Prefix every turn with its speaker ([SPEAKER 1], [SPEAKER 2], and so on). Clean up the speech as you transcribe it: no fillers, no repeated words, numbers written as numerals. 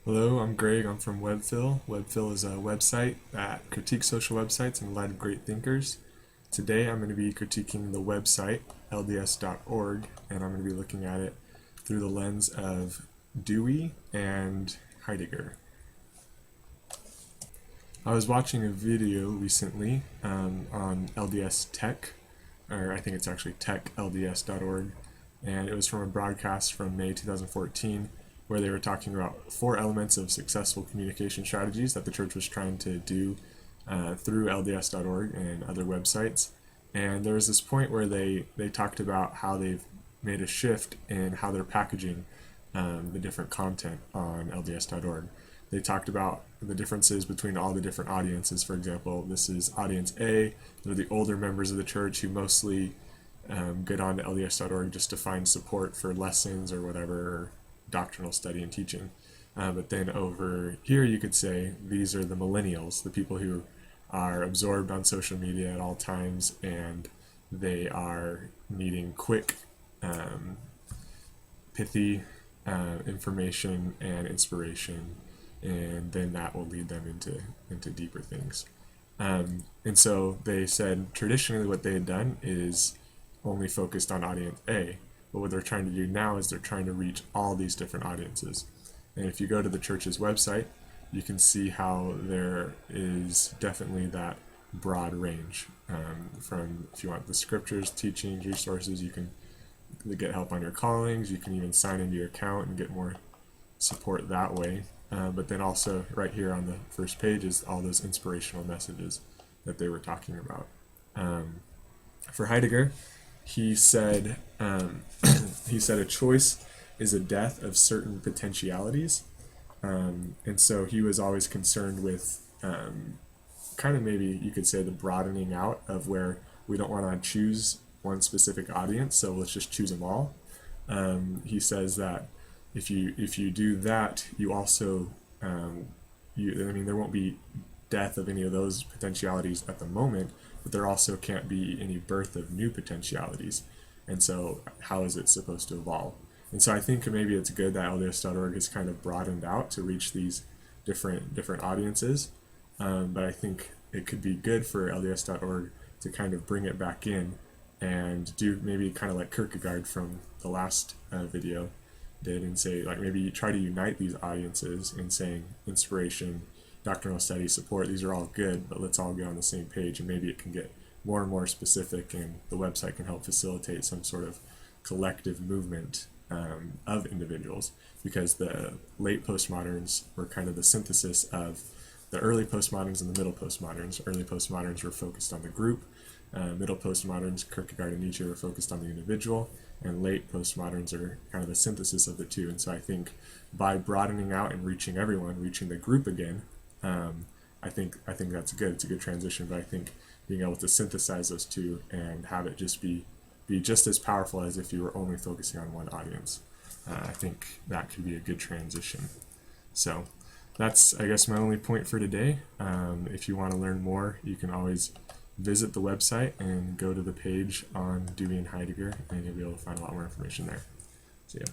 [SPEAKER 1] Hello, I'm Greg. I'm from Webphil. Webphil is a website that critiques social websites in light of great thinkers. Today I'm going to be critiquing the website LDS.org, and I'm going to be looking at it through the lens of Dewey and Heidegger. I was watching a video recently on LDS Tech, or I think it's actually techlds.org, and it was from a broadcast from May 2014 where they were talking about 4 elements of successful communication strategies that the church was trying to do through LDS.org and other websites. And there was this point where they talked about how they've made a shift in how they're packaging the different content on LDS.org. They talked about the differences between all the different audiences. For example, this is audience A. They're the older members of the church who mostly get on to LDS.org just to find support for lessons or whatever, or doctrinal study and teaching. But then over here you could say these are the millennials, the people who are absorbed on social media at all times, and they are needing quick, pithy information and inspiration, and then that will lead them into deeper things. And so they said traditionally what they had done is only focused on audience A, but what they're trying to do now is they're trying to reach all these different audiences. And if you go to the church's website, you can see how there is definitely that broad range. From, if you want the scriptures, teachings, resources, you can get help on your callings, you can even sign into your account and get more support that way. But then also right here on the first page is all those inspirational messages that they were talking about. For Heidegger, he said a choice is a death of certain potentialities, and so he was always concerned with kind of, maybe you could say, the broadening out of where we don't want to choose one specific audience, so let's just choose them all. He says that if you do that, you also there won't be death of any of those potentialities at the moment, but there also can't be any birth of new potentialities. And so how is it supposed to evolve? And so I think maybe it's good that LDS.org is kind of broadened out to reach these different audiences. But I think it could be good for LDS.org to kind of bring it back in and do maybe kind of like Kierkegaard from the last video did, and say, like, maybe you try to unite these audiences in saying inspiration, doctrinal study, support, these are all good, but let's all get on the same page, and maybe it can get more and more specific, and the website can help facilitate some sort of collective movement of individuals, because the late postmoderns were kind of the synthesis of the early postmoderns and the middle postmoderns. Early postmoderns were focused on the group, middle postmoderns, Kierkegaard and Nietzsche, were focused on the individual, and late postmoderns are kind of the synthesis of the two. And so I think by broadening out and reaching everyone, reaching the group again, I think that's good. It's a good transition, but I think being able to synthesize those two and have it just be just as powerful as if you were only focusing on one audience, I think that could be a good transition. So that's, I guess, my only point for today. If you want to learn more, you can always visit the website and go to the page on Dewey and Heidegger, and you'll be able to find a lot more information there. See ya.